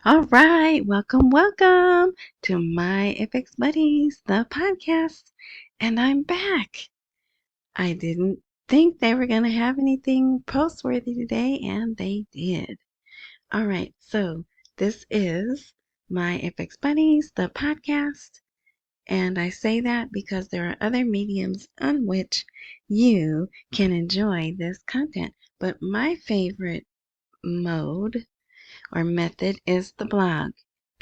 All right, welcome to my FX Buddies, the podcast, and I'm back. I didn't think they were going to have anything post-worthy today, and they did. All right, so this is my FX Buddies, the podcast, and I say that because there are other mediums on which you can enjoy this content, but my favorite mode or method is the blog.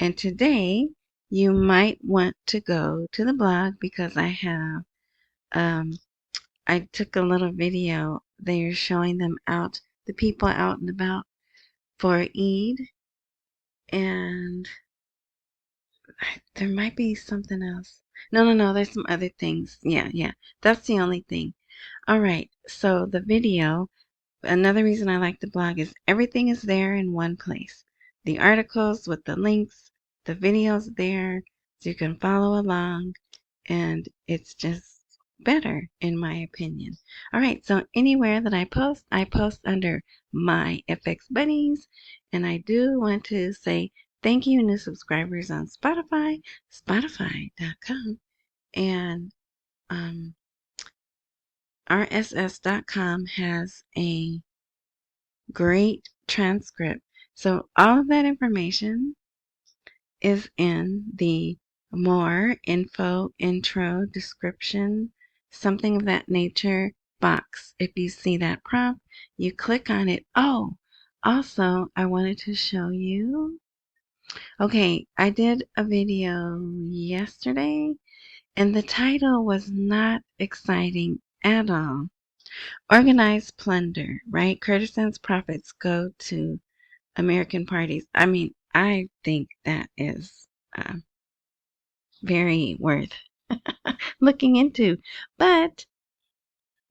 And today you might want to go to the blog because um, I took a little video. They're showing them out, the people out and about for Eid. And there might be something else. No, there's some other things. Yeah. That's the only thing. All right. So the video, another reason I like the blog is everything is there in one place. The articles with the links, the videos there, so you can follow along, and it's just better in my opinion. All right, so anywhere that I post under my FX Buddies, and I do want to say thank you new subscribers on Spotify, spotify.com, and um, RSS.com has a great transcript. So all of that information is in the more info, intro, description, something of that nature box. If you see that prompt, you click on it. Oh, also, I wanted to show you. Okay, I did a video yesterday, and the title was not exciting at all. Organized plunder, right? Kurdistan's profits go to American parties. I mean, I think that is very worth looking into. But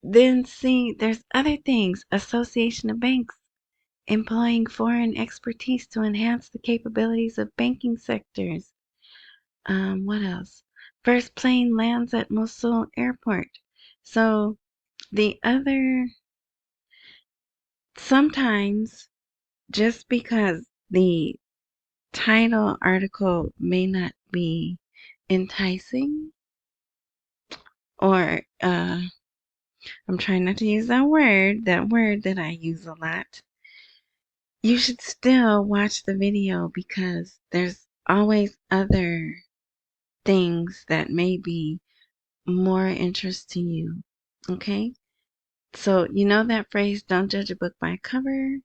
then see, there's other things. Association of Banks employing foreign expertise to enhance the capabilities of banking sectors. What else? First plane lands at Mosul Airport. So the other, sometimes just because the title article may not be enticing or I'm trying not to use that word that I use a lot. You should still watch the video because there's always other things that may be more interest to you. Okay? So you know that phrase, don't judge a book by cover?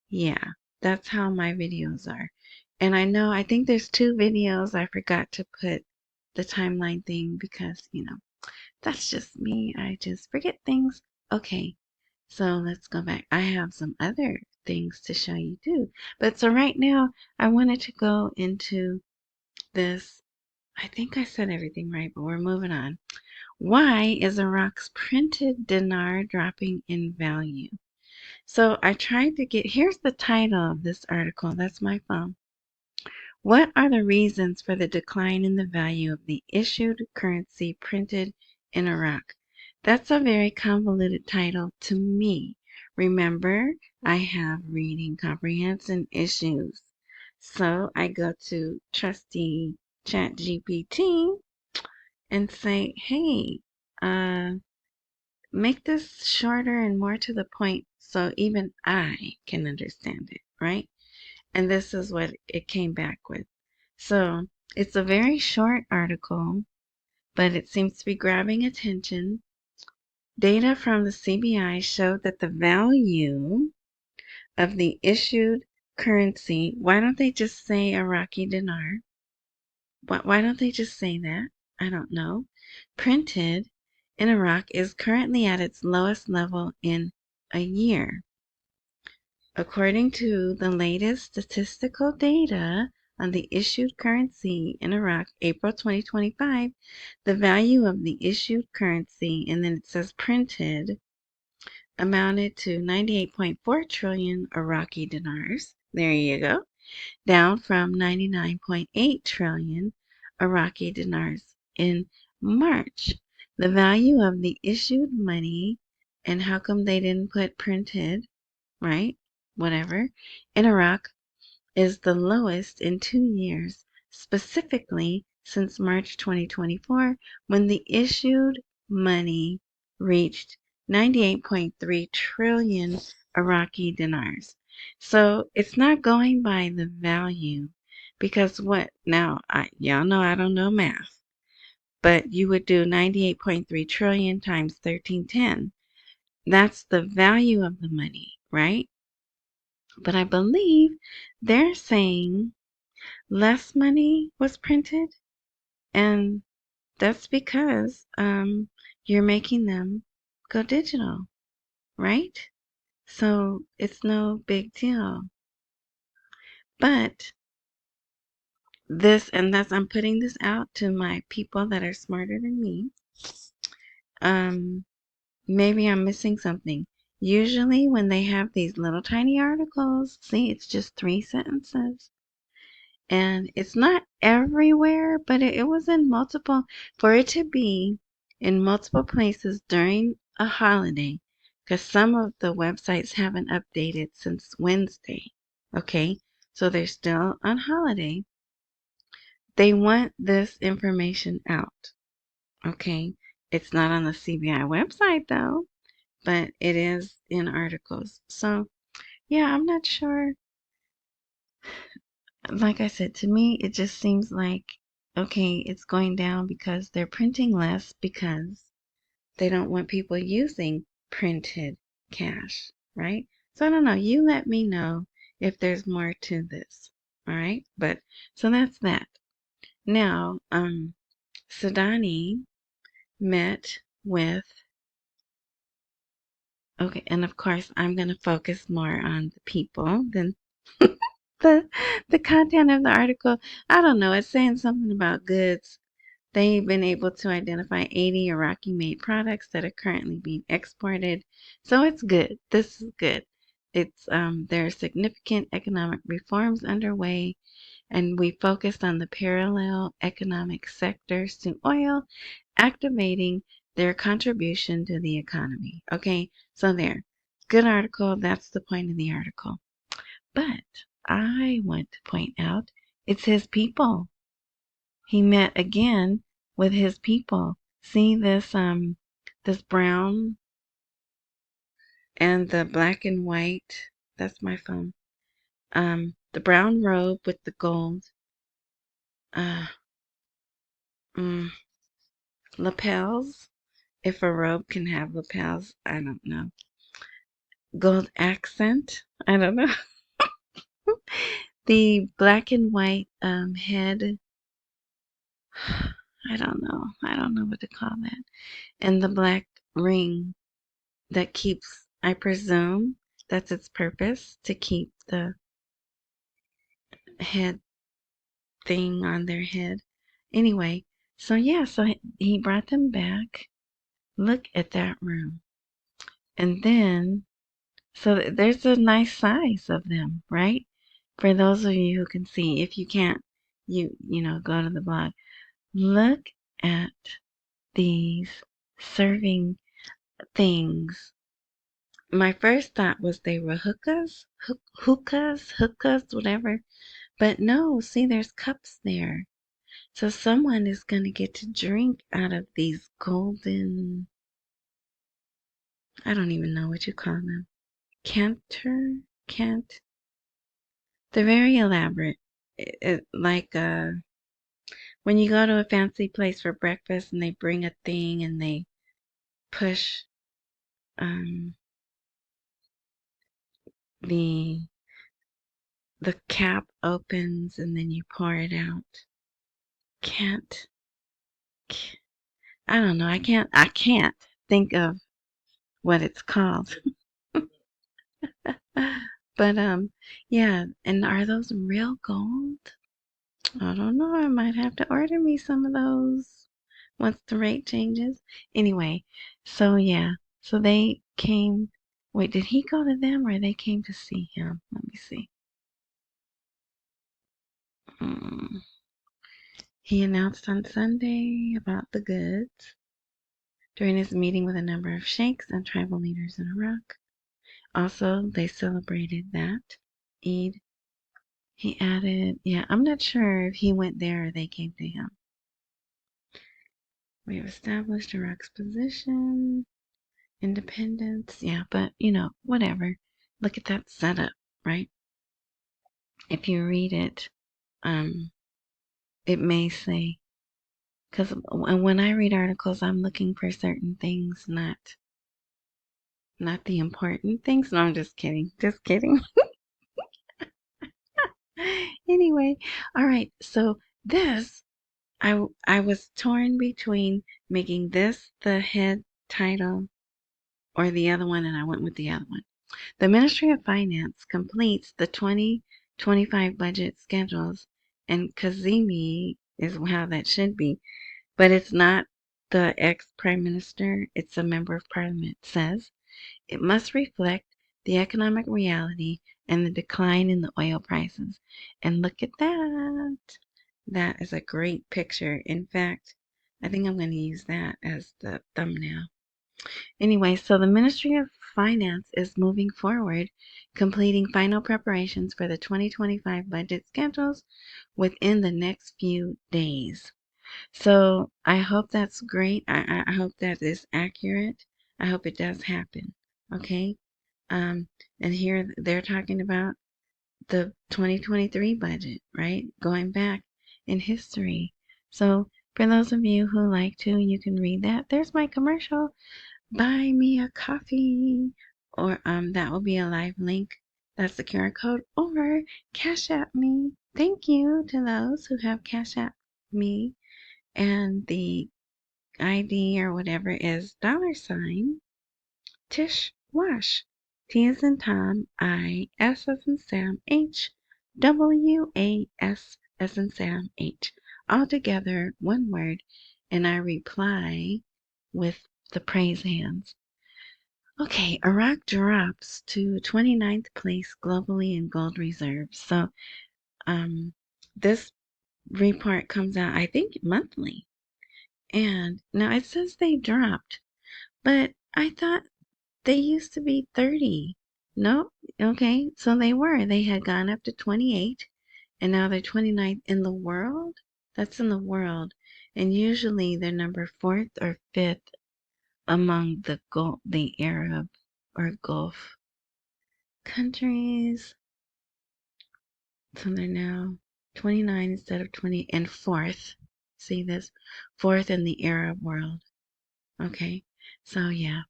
Yeah, that's how my videos are. And I think there's two videos I forgot to put the timeline thing because, that's just me. I just forget things. Okay, so let's go back. I have some other things to show you too. But so right now, I wanted to go into this. I think I said everything right, but we're moving on. Why is Iraq's printed dinar dropping in value? So I tried to here's the title of this article. That's my phone. What are the reasons for the decline in the value of the issued currency printed in Iraq? That's a very convoluted title to me. Remember, I have reading comprehension issues. So I go to trusty ChatGPT and say, hey, make this shorter and more to the point so even I can understand it, right? And this is what it came back with. So it's a very short article, but it seems to be grabbing attention. Data from the CBI showed that the value of the issued currency, why don't they just say Iraqi dinar? Why don't they just say that? I don't know. Printed in Iraq is currently at its lowest level in a year. According to the latest statistical data on the issued currency in Iraq, April 2025, the value of the issued currency, and then it says printed, amounted to 98.4 trillion Iraqi dinars. There you go. Down from 99.8 trillion Iraqi dinars in March. The value of the issued money, and how come they didn't put printed, right? Whatever, in Iraq is the lowest in 2 years, specifically since March 2024, when the issued money reached 98.3 trillion Iraqi dinars. So it's not going by the value, because y'all know I don't know math, but you would do 98.3 trillion times 1310. That's the value of the money, right? But I believe they're saying less money was printed, and that's because you're making them go digital, right? So it's no big deal. But I'm putting this out to my people that are smarter than me. Maybe I'm missing something. Usually when they have these little tiny articles, see, it's just 3 sentences. And it's not everywhere, but it was in multiple, for it to be in multiple places during a holiday, because some of the websites haven't updated since Wednesday. Okay, so they're still on holiday. They want this information out. Okay, it's not on the CBI website though, but it is in articles. So yeah, I'm not sure. Like I said, to me, it just seems like, okay, it's going down because they're printing less because they don't want people using printed cash, right? So I don't know. You let me know if there's more to this. All right. But so that's that. Now, Sudani met with, okay, and of course, I'm going to focus more on the people than the the content of the article. I don't know. It's saying something about goods. They've been able to identify 80 Iraqi-made products that are currently being exported. So it's good. This is good. It's there are significant economic reforms underway, and we focused on the parallel economic sectors to oil, activating their contribution to the economy. Okay, so there. Good article. That's the point of the article. But I want to point out it's his people. He met again with his people. See this brown and the black and white. That's my phone. The brown robe with the gold uh mm, lapels. If a robe can have lapels, I don't know. Gold accent. I don't know. The black and white head. I don't know. I don't know what to call that. And the black ring that keeps, I presume, that's its purpose, to keep the head thing on their head. Anyway, so yeah, so he brought them back. Look at that room. And then, so there's a nice size of them, right? For those of you who can see, if you can't, go to the blog. Look at these serving things. My first thought was they were hookahs, whatever. But no, see, there's cups there. So someone is going to get to drink out of these golden, I don't even know what you call them. Cant. They're very elaborate. Like when you go to a fancy place for breakfast and they bring a thing and they push um, the the cap opens and then you pour it out. Can't. I don't know. I can't think of what it's called. But yeah, and are those real gold? I don't know. I might have to order me some of those once the rate changes. Anyway, so yeah. So they came. Wait, did he go to them or they came to see him? Let me see. Mm. He announced on Sunday about the goods during his meeting with a number of sheikhs and tribal leaders in Iraq. Also, they celebrated that Eid. He added, yeah, I'm not sure if he went there or they came to him. We have established Iraq's position, independence. Yeah, but whatever. Look at that setup, right? If you read it, it may say, because when I read articles, I'm looking for certain things, not the important things. No, I'm just kidding. Just kidding. Anyway, all right. So this, I was torn between making this the head title or the other one, and I went with the other one. The Ministry of Finance completes the 2025 budget schedules, and Kazemi is how that should be, but it's not. The ex-prime minister, it's a member of parliament, says it must reflect the economic reality and the decline in the oil prices. And look at that. That is a great picture. In fact, I think I'm going to use that as the thumbnail. Anyway, so the Ministry of Finance is moving forward, completing final preparations for the 2025 budget schedules within the next few days. So I hope that's great. I hope that is accurate. I hope it does happen. Okay. And here they're talking about the 2023 budget, right? Going back in history. So for those of you who like to, you can read that. There's my commercial. Buy me a coffee. Or that will be a live link. That's the QR code. Or Cash App me. Thank you to those who have Cash App me. And the ID or whatever is $ Tish Wash. T as in Tom, I, S as in Sam, H, WAS as in Sam, H. All together, one word, and I reply with the praise hands. Okay, Iraq drops to 29th place globally in gold reserves. So, this report comes out, I think, monthly. And now it says they dropped, but I thought they used to be 30. No, okay, so they had gone up to 28, and now they're 29th in the world. That's in the world, and usually they're number fourth or fifth among the Arab or Gulf countries. So they're now 29 instead of 20, and fourth. See this? Fourth in the Arab world. Okay, so yeah.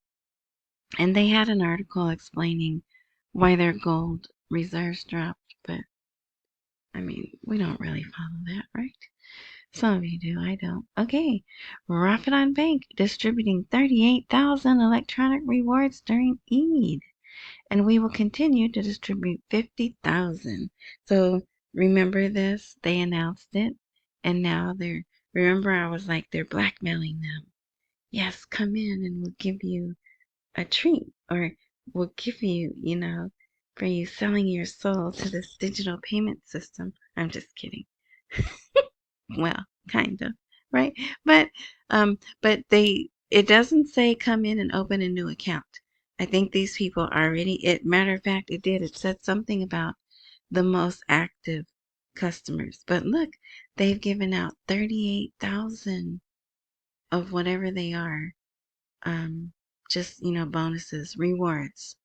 And they had an article explaining why their gold reserves dropped, but I mean, we don't really follow that, right? Some of you do, I don't. Okay, Rafidain Bank distributing 38,000 electronic rewards during Eid, and we will continue to distribute 50,000. So remember this? They announced it, and now remember I was like, they're blackmailing them. Yes, come in and we'll give you a treat, or will give you, for you selling your soul to this digital payment system. I'm just kidding. Well, kind of, right? But it doesn't say come in and open a new account. I think these people matter of fact, it said something about the most active customers. But look, they've given out 38,000 of whatever they are. Just bonuses, rewards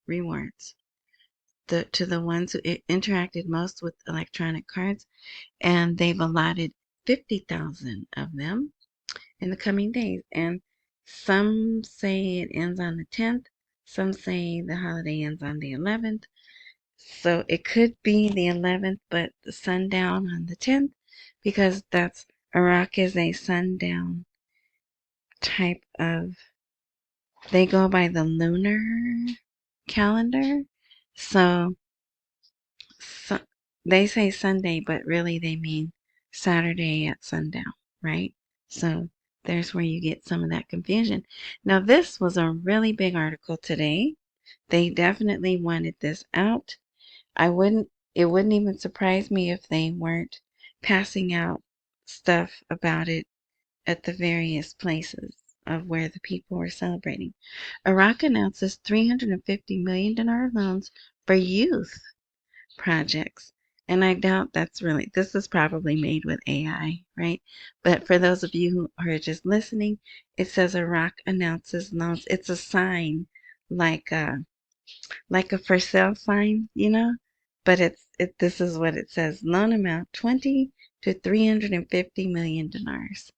to the ones who interacted most with electronic cards, and they've allotted 50,000 of them in the coming days. And some say it ends on the 10th, some say the holiday ends on the 11th, so it could be the 11th but the sundown on the 10th, because Iraq is a sundown type of. They go by the lunar calendar. So, so they say Sunday, but really they mean Saturday at sundown, right? So there's where you get some of that confusion. Now, this was a really big article today. They definitely wanted this out. It wouldn't even surprise me if they weren't passing out stuff about it at the various places of where the people were celebrating. Iraq announces 350 million dinar loans for youth projects. And I doubt that's really, this is probably made with AI, right? But for those of you who are just listening, it says Iraq announces loans. It's a sign like a for sale sign, you know? But this is what it says. Loan amount 20 to 350 million dinars.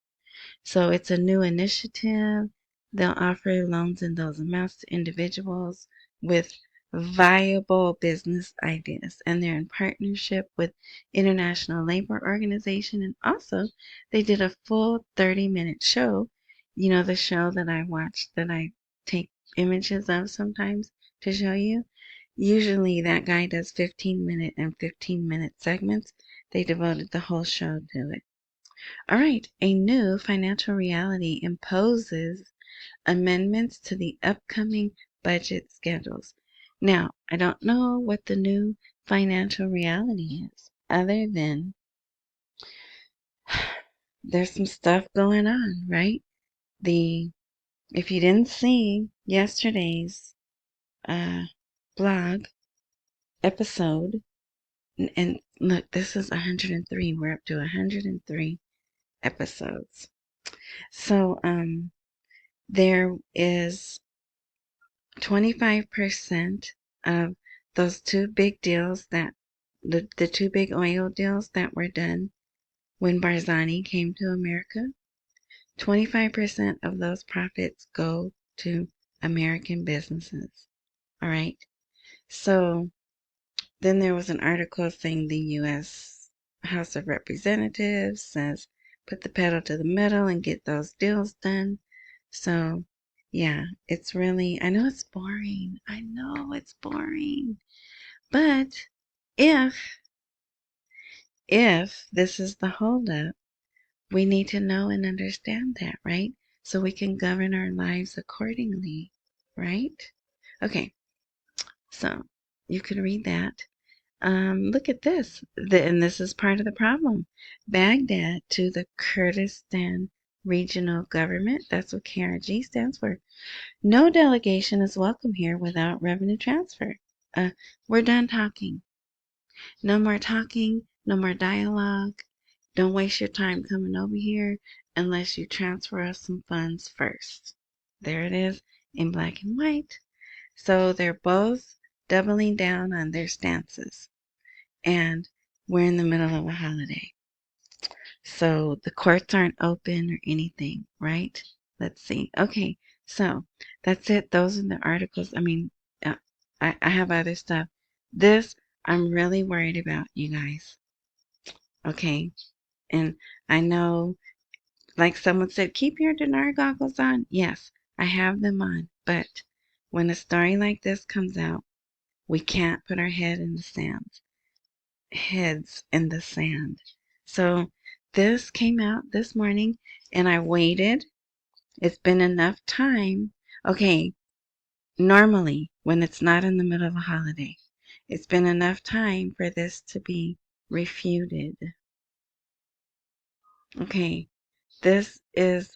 So it's a new initiative. They'll offer loans in those amounts to individuals with viable business ideas. And they're in partnership with International Labor Organization. And also, they did a full 30-minute show. You know, the show that I watched that I take images of sometimes to show you. Usually that guy does 15-minute and 15-minute segments. They devoted the whole show to it. All right, a new financial reality imposes amendments to the upcoming budget schedules. Now, I don't know what the new financial reality is, other than there's some stuff going on, right? If you didn't see yesterday's uh, blog episode, and look, this is 103. We're up to 103 episodes. So, there is 25% of those two big deals the two big oil deals that were done when Barzani came to America. 25% of those profits go to American businesses. All right. So then there was an article saying the U.S. House of Representatives says put the pedal to the metal and get those deals done. So, yeah, it's really, I know it's boring. I know it's boring. But if, if this is the holdup, we need to know and understand that, right? So we can govern our lives accordingly, right? Okay, so you can read that. Look at this. And this is part of the problem. Baghdad to the Kurdistan Regional Government. That's what KRG stands for. No delegation is welcome here without revenue transfer. We're done talking. No more talking. No more dialogue. Don't waste your time coming over here unless you transfer us some funds first. There it is in black and white. So they're both doubling down on their stances. And we're in the middle of a holiday. So the courts aren't open or anything, right? Let's see. Okay, so that's it. Those are the articles. I mean, uh, I have other stuff. This, I'm really worried about, you guys. Okay, and I know, like someone said, keep your Dinar goggles on. Yes, I have them on. But when a story like this comes out, we can't put our heads in the sand. So this came out this morning and I waited. It's been enough time. Okay, normally when it's not in the middle of a holiday, it's been enough time for this to be refuted. Okay, this is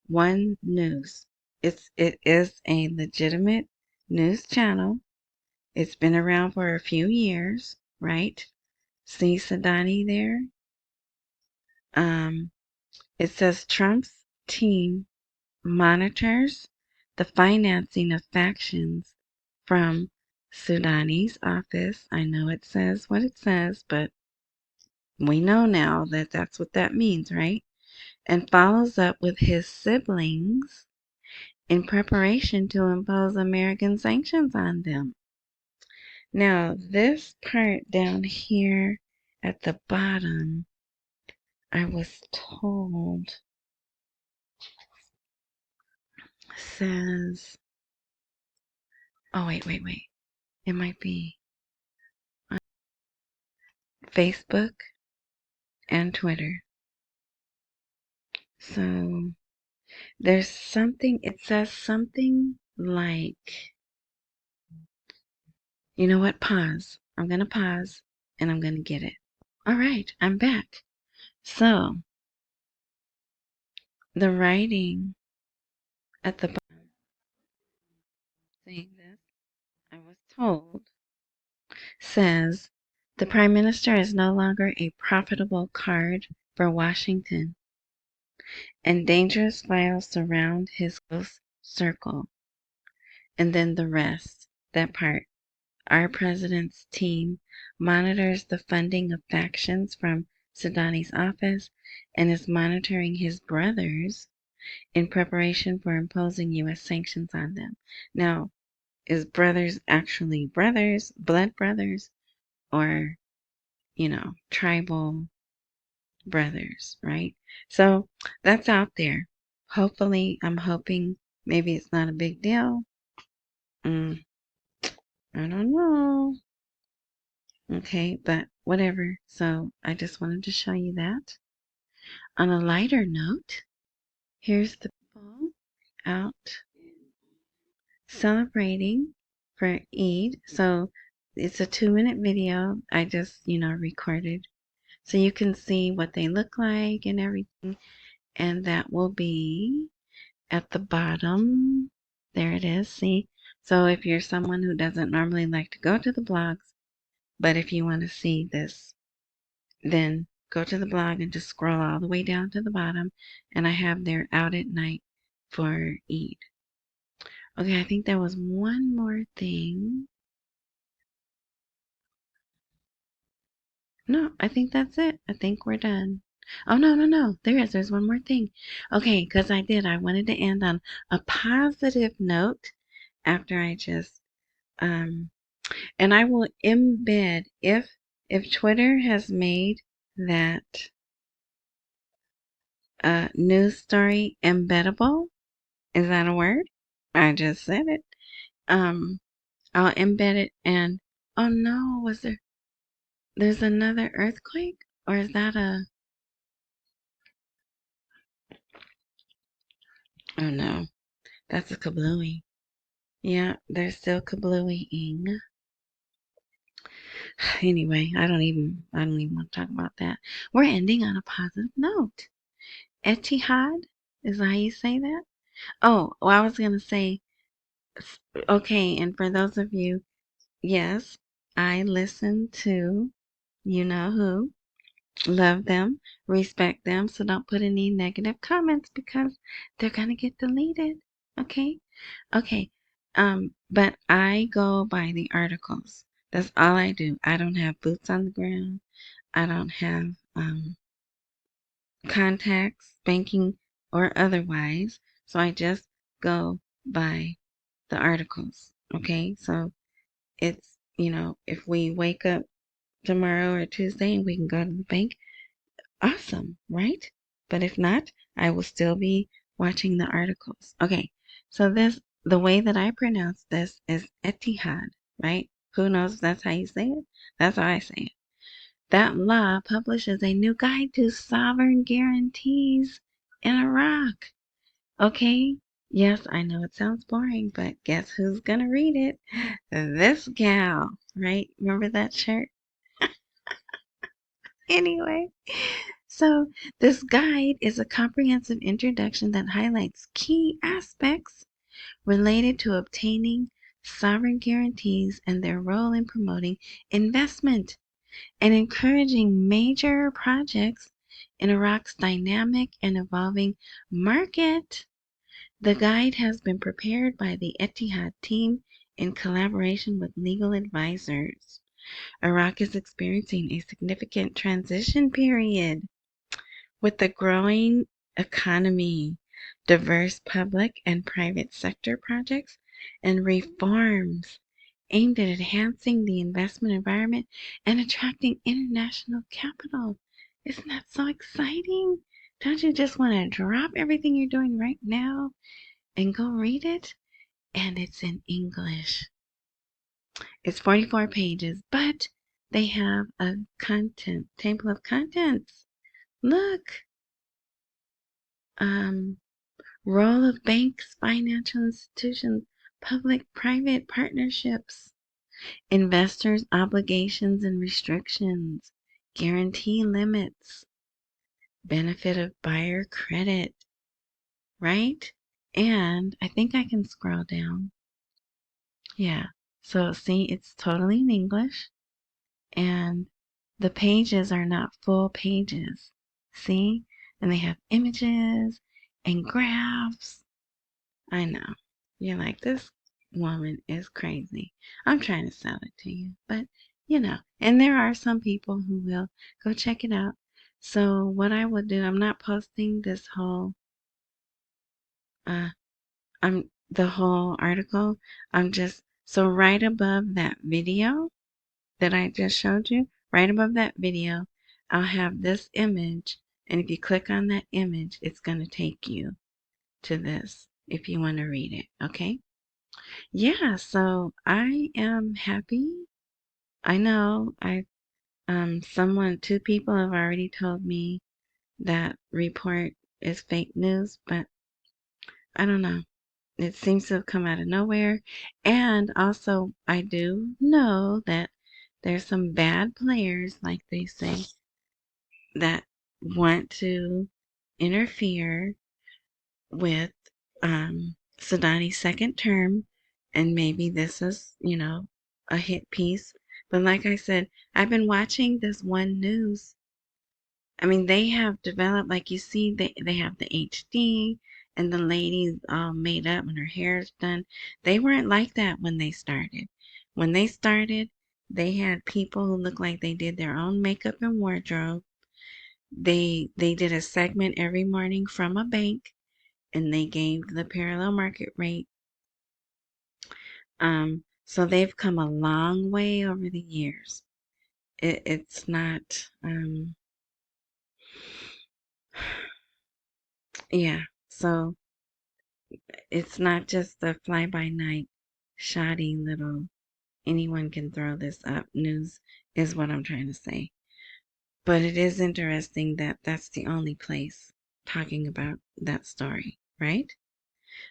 One News. It is a legitimate news channel. It's been around for a few years, right? See Sudani there? Um, It says Trump's team monitors the financing of factions from Sudani's office. I know it says what it says, but we know now that that's what that means, right? And follows up with his siblings in preparation to impose American sanctions on them. Now, this part down here at the bottom, I was told says, oh, wait. It might be on Facebook and Twitter. So there's something, it says something like, you know what? Pause. I'm going to pause and I'm going to get it. All right, I'm back. So the writing at the bottom saying this, I was told, says The Prime Minister is no longer a profitable card for Washington, and dangerous files surround his close circle. And then the rest, that part. Our president's team monitors the funding of factions from Sudani's office and is monitoring his brothers in preparation for imposing U.S. sanctions on them. Now, is brothers actually brothers, blood brothers, or, tribal brothers, right? So that's out there. Hopefully, I'm hoping maybe it's not a big deal. I don't know. Okay, but whatever. So I just wanted to show you that. On a lighter note, here's the people out celebrating for Eid. So it's a 2-minute video I just, recorded. So you can see what they look like and everything. And that will be at the bottom. There it is. See? So if you're someone who doesn't normally like to go to the blogs, but if you want to see this, then go to the blog and just scroll all the way down to the bottom. And I have their out at night for Eid. Okay, I think there was one more thing. No, I think that's it. I think we're done. Oh, no. There's one more thing. Okay, because I wanted to end on a positive note after I just, and I will embed, if Twitter has made that news story embeddable, is that a word? I just said it. I'll embed it and, oh no, there's another earthquake? Or is that oh no, that's a kablooey. Yeah, they're still kablooeying. Anyway, I don't even want to talk about that. We're ending on a positive note. Etihad, is that how you say that? Oh, well, I was going to say, okay, and for those of you, yes, I listen to you know who. Love them, respect them, so don't put any negative comments because they're gonna get deleted. Okay? Okay. But I go by the articles. That's all I do. I don't have boots on the ground. I don't have contacts, banking or otherwise. So I just go by the articles. Okay? So it's, if we wake up tomorrow or Tuesday and we can go to the bank, awesome, right? But if not, I will still be watching the articles. Okay, so the way that I pronounce this is Etihad, right? Who knows if that's how you say it? That's how I say it. That law publishes a new guide to sovereign guarantees in Iraq. Okay, yes, I know it sounds boring, but guess who's gonna read it? This gal, right? Remember that shirt? Anyway, so this guide is a comprehensive introduction that highlights key aspects related to obtaining sovereign guarantees and their role in promoting investment and encouraging major projects in Iraq's dynamic and evolving market. The guide has been prepared by the Etihad team in collaboration with legal advisors. Iraq is experiencing a significant transition period with the growing economy, diverse public and private sector projects, and reforms aimed at enhancing the investment environment and attracting international capital. Isn't that so exciting? Don't you just want to drop everything you're doing right now and go read it? And it's in English. It's 44 pages, but they have a table of contents. Look, role of banks, financial institutions, public-private partnerships, investors' obligations and restrictions, guarantee limits, benefit of buyer credit, right? And I think I can scroll down. Yeah. So see, it's totally in English. and the pages are not full pages. See? And they have images and graphs. I know. You're like, this woman is crazy. I'm trying to sell it to you, but and there are some people who will go check it out. So what I will do, I'm not posting this whole the whole article. I'm just so right above that video that I just showed you, right above that video, I'll have this image, and if you click on that image, it's going to take you to this if you want to read it, okay? Yeah, so I am happy. I know two people have already told me that report is fake news, but I don't know. It seems to have come out of nowhere. And also, I do know that there's some bad players, like they say, that want to interfere with Sudani's second term. And maybe this is, a hit piece. But like I said, I've been watching this one news. I mean, they have developed, like you see, they have the HD and the lady's all made up and her hair's done. They weren't like that when they started. When they started, they had people who looked like they did their own makeup and wardrobe. They did a segment every morning from a bank, and they gave the parallel market rate. So they've come a long way over the years. It's not, yeah. So it's not just the fly-by-night, shoddy little anyone can throw this up news is what I'm trying to say. But it is interesting that that's the only place talking about that story, right?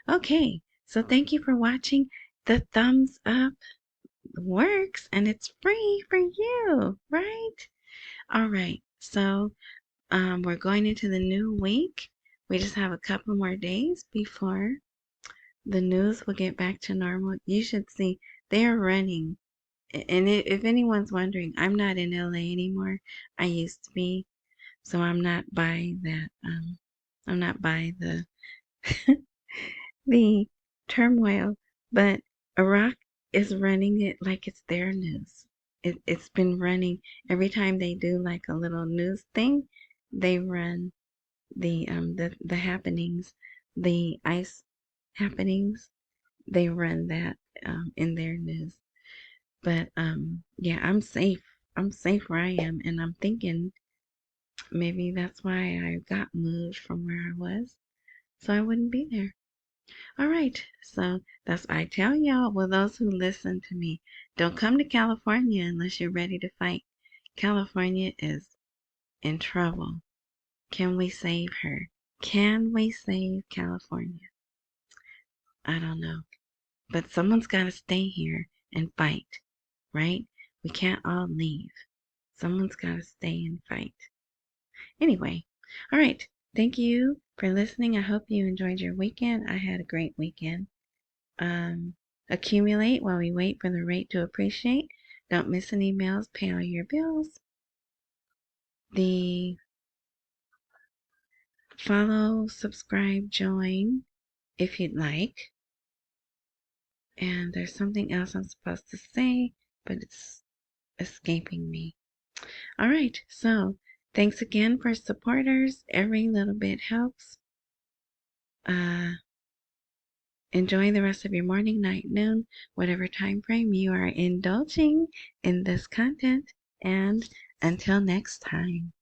Okay, so thank you for watching. The thumbs up works and it's free for you, right? All right, so we're going into the new week. We just have a couple more days before the news will get back to normal. You should see they're running. And if anyone's wondering, I'm not in LA anymore. I used to be, so I'm not by that. I'm not by the the turmoil. But Iraq is running it like it's their news. It's been running every time they do like a little news thing. They run the happenings, the ICE happenings. They run that in their news. But yeah, I'm safe. I'm safe where I am, and I'm thinking maybe that's why I got moved from where I was, so I wouldn't be there. All right, so that's I tell y'all. Well, those who listen to me, don't come to California unless you're ready to fight. California is in trouble. Can we save her? Can we save California? I don't know. But someone's got to stay here and fight, right? We can't all leave. Someone's got to stay and fight. Anyway, all right. Thank you for listening. I hope you enjoyed your weekend. I had a great weekend. Accumulate while we wait for the rate to appreciate. Don't miss any emails. Pay all your bills. The follow, subscribe, join if you'd like. And there's something else I'm supposed to say, but it's escaping me. All right, so thanks again for supporters. Every little bit helps. Enjoy the rest of your morning, night, noon, whatever time frame you are indulging in this content. And until next time.